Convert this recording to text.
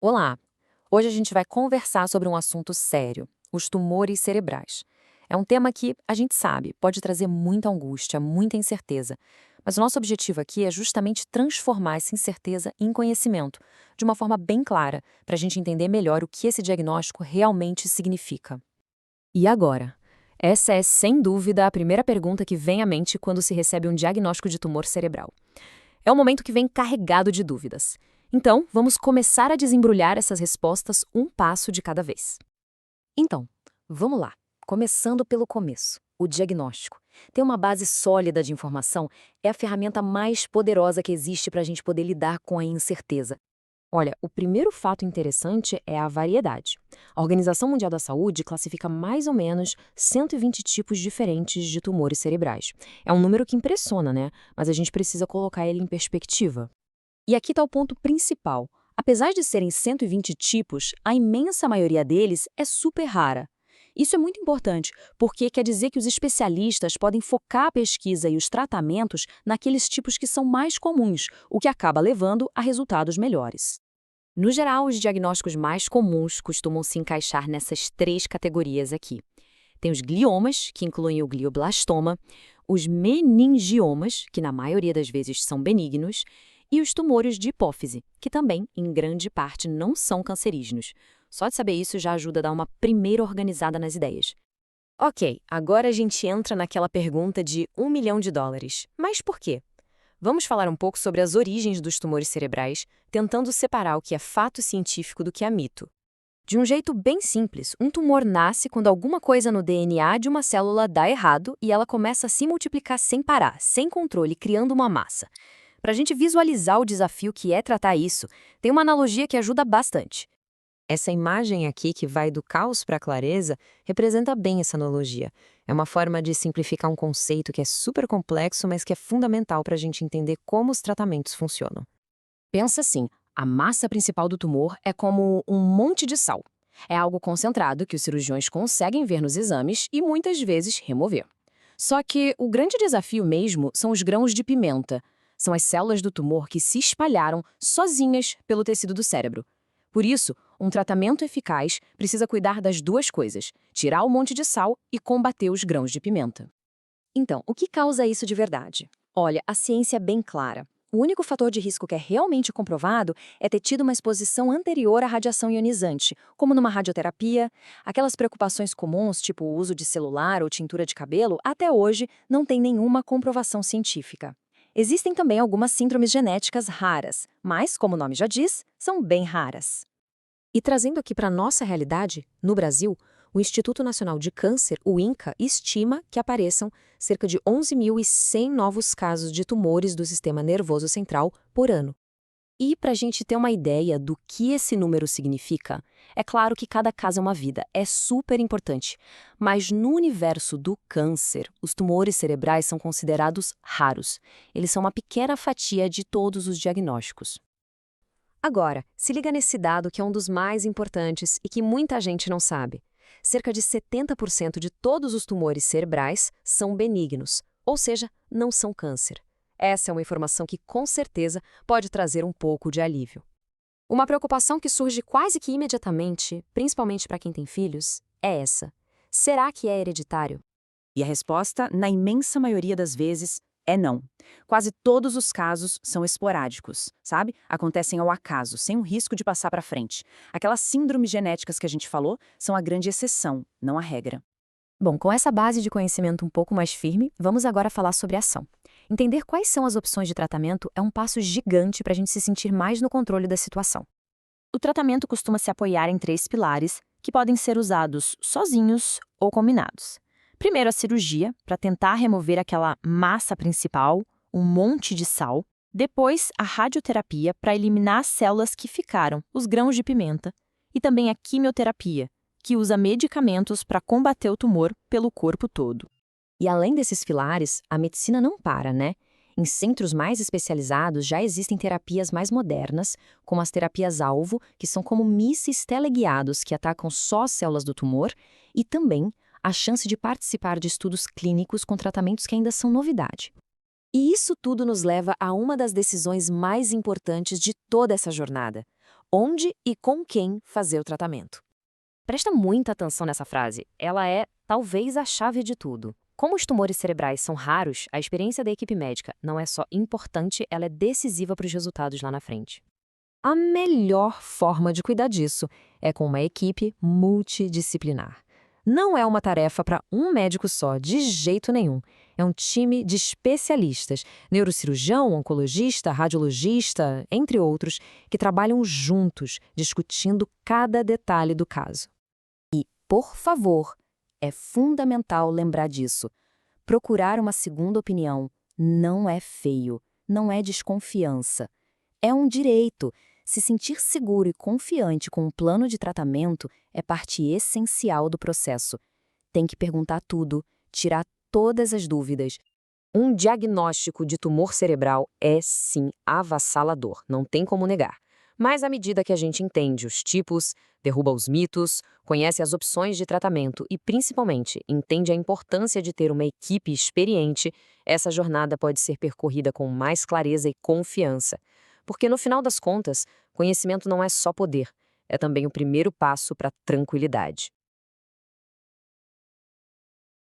Olá! Hoje a gente vai conversar sobre um assunto sério: os tumores cerebrais. É um tema que, a gente sabe, pode trazer muita angústia, muita incerteza. Mas o nosso objetivo aqui é justamente transformar essa incerteza em conhecimento, de uma forma bem clara, para a gente entender melhor o que esse diagnóstico realmente significa. E agora? Essa é, sem dúvida, a primeira pergunta que vem à mente quando se recebe um diagnóstico de tumor cerebral. É um momento que vem carregado de dúvidas. Então, vamos começar a desembrulhar essas respostas um passo de cada vez. Então, vamos lá. Começando pelo começo, o diagnóstico. Ter uma base sólida de informação é a ferramenta mais poderosa que existe para a gente poder lidar com a incerteza. Olha, o primeiro fato interessante é a variedade. A Organização Mundial da Saúde classifica mais ou menos 120 tipos diferentes de tumores cerebrais. É um número que impressiona, né? Mas a gente precisa colocar ele em perspectiva. E aqui está o ponto principal. Apesar de serem 120 tipos, a imensa maioria deles é super rara. Isso é muito importante, porque quer dizer que os especialistas podem focar a pesquisa e os tratamentos naqueles tipos que são mais comuns, o que acaba levando a resultados melhores. No geral, os diagnósticos mais comuns costumam se encaixar nessas três categorias aqui. Tem os gliomas, que incluem o glioblastoma, os meningiomas, que na maioria das vezes são benignos, e os tumores de hipófise, que também, em grande parte, não são cancerígenos. Só de saber isso já ajuda a dar uma primeira organizada nas ideias. Ok, agora a gente entra naquela pergunta de US$ 1 milhão. Mas por quê? Vamos falar um pouco sobre as origens dos tumores cerebrais, tentando separar o que é fato científico do que é mito. De um jeito bem simples, um tumor nasce quando alguma coisa no DNA de uma célula dá errado e ela começa a se multiplicar sem parar, sem controle, criando uma massa. Para a gente visualizar o desafio que é tratar isso, tem uma analogia que ajuda bastante. Essa imagem aqui, que vai do caos para a clareza, representa bem essa analogia. É uma forma de simplificar um conceito que é super complexo, mas que é fundamental para a gente entender como os tratamentos funcionam. Pensa assim, a massa principal do tumor é como um monte de sal. É algo concentrado que os cirurgiões conseguem ver nos exames e muitas vezes remover. Só que o grande desafio mesmo são os grãos de pimenta. São as células do tumor que se espalharam sozinhas pelo tecido do cérebro. Por isso, um tratamento eficaz precisa cuidar das duas coisas: tirar o monte de sal e combater os grãos de pimenta. Então, o que causa isso de verdade? Olha, a ciência é bem clara. O único fator de risco que é realmente comprovado é ter tido uma exposição anterior à radiação ionizante, como numa radioterapia. Aquelas preocupações comuns, tipo o uso de celular ou tintura de cabelo, até hoje não tem nenhuma comprovação científica. Existem também algumas síndromes genéticas raras, mas, como o nome já diz, são bem raras. E trazendo aqui para a nossa realidade, no Brasil, o Instituto Nacional de Câncer, o INCA, estima que apareçam cerca de 11.100 novos casos de tumores do sistema nervoso central por ano. E para a gente ter uma ideia do que esse número significa, é claro que cada caso é uma vida, é super importante. Mas no universo do câncer, os tumores cerebrais são considerados raros. Eles são uma pequena fatia de todos os diagnósticos. Agora, se liga nesse dado que é um dos mais importantes e que muita gente não sabe. Cerca de 70% de todos os tumores cerebrais são benignos, ou seja, não são câncer. Essa é uma informação que, com certeza, pode trazer um pouco de alívio. Uma preocupação que surge quase que imediatamente, principalmente para quem tem filhos, é essa: será que é hereditário? E a resposta, na imensa maioria das vezes, é não. Quase todos os casos são esporádicos, sabe? Acontecem ao acaso, sem o risco de passar para frente. Aquelas síndromes genéticas que a gente falou são a grande exceção, não a regra. Bom, com essa base de conhecimento um pouco mais firme, vamos agora falar sobre ação. Entender quais são as opções de tratamento é um passo gigante para a gente se sentir mais no controle da situação. O tratamento costuma se apoiar em três pilares que podem ser usados sozinhos ou combinados. Primeiro, a cirurgia, para tentar remover aquela massa principal, um monte de sal. Depois, a radioterapia, para eliminar as células que ficaram, os grãos de pimenta. E também a quimioterapia, que usa medicamentos para combater o tumor pelo corpo todo. E além desses pilares, a medicina não para, né? Em centros mais especializados já existem terapias mais modernas, como as terapias-alvo, que são como mísseis teleguiados que atacam só as células do tumor, e também a chance de participar de estudos clínicos com tratamentos que ainda são novidade. E isso tudo nos leva a uma das decisões mais importantes de toda essa jornada: onde e com quem fazer o tratamento. Presta muita atenção nessa frase. Ela é, talvez, a chave de tudo. Como os tumores cerebrais são raros, a experiência da equipe médica não é só importante, ela é decisiva para os resultados lá na frente. A melhor forma de cuidar disso é com uma equipe multidisciplinar. Não é uma tarefa para um médico só, de jeito nenhum. É um time de especialistas, neurocirurgião, oncologista, radiologista, entre outros, que trabalham juntos, discutindo cada detalhe do caso. Por favor, é fundamental lembrar disso. Procurar uma segunda opinião não é feio, não é desconfiança. É um direito. Se sentir seguro e confiante com o plano de tratamento é parte essencial do processo. Tem que perguntar tudo, tirar todas as dúvidas. Um diagnóstico de tumor cerebral é, sim, avassalador, não tem como negar. Mas à medida que a gente entende os tipos, derruba os mitos, conhece as opções de tratamento e, principalmente, entende a importância de ter uma equipe experiente, essa jornada pode ser percorrida com mais clareza e confiança. Porque, no final das contas, conhecimento não é só poder, é também o primeiro passo para a tranquilidade.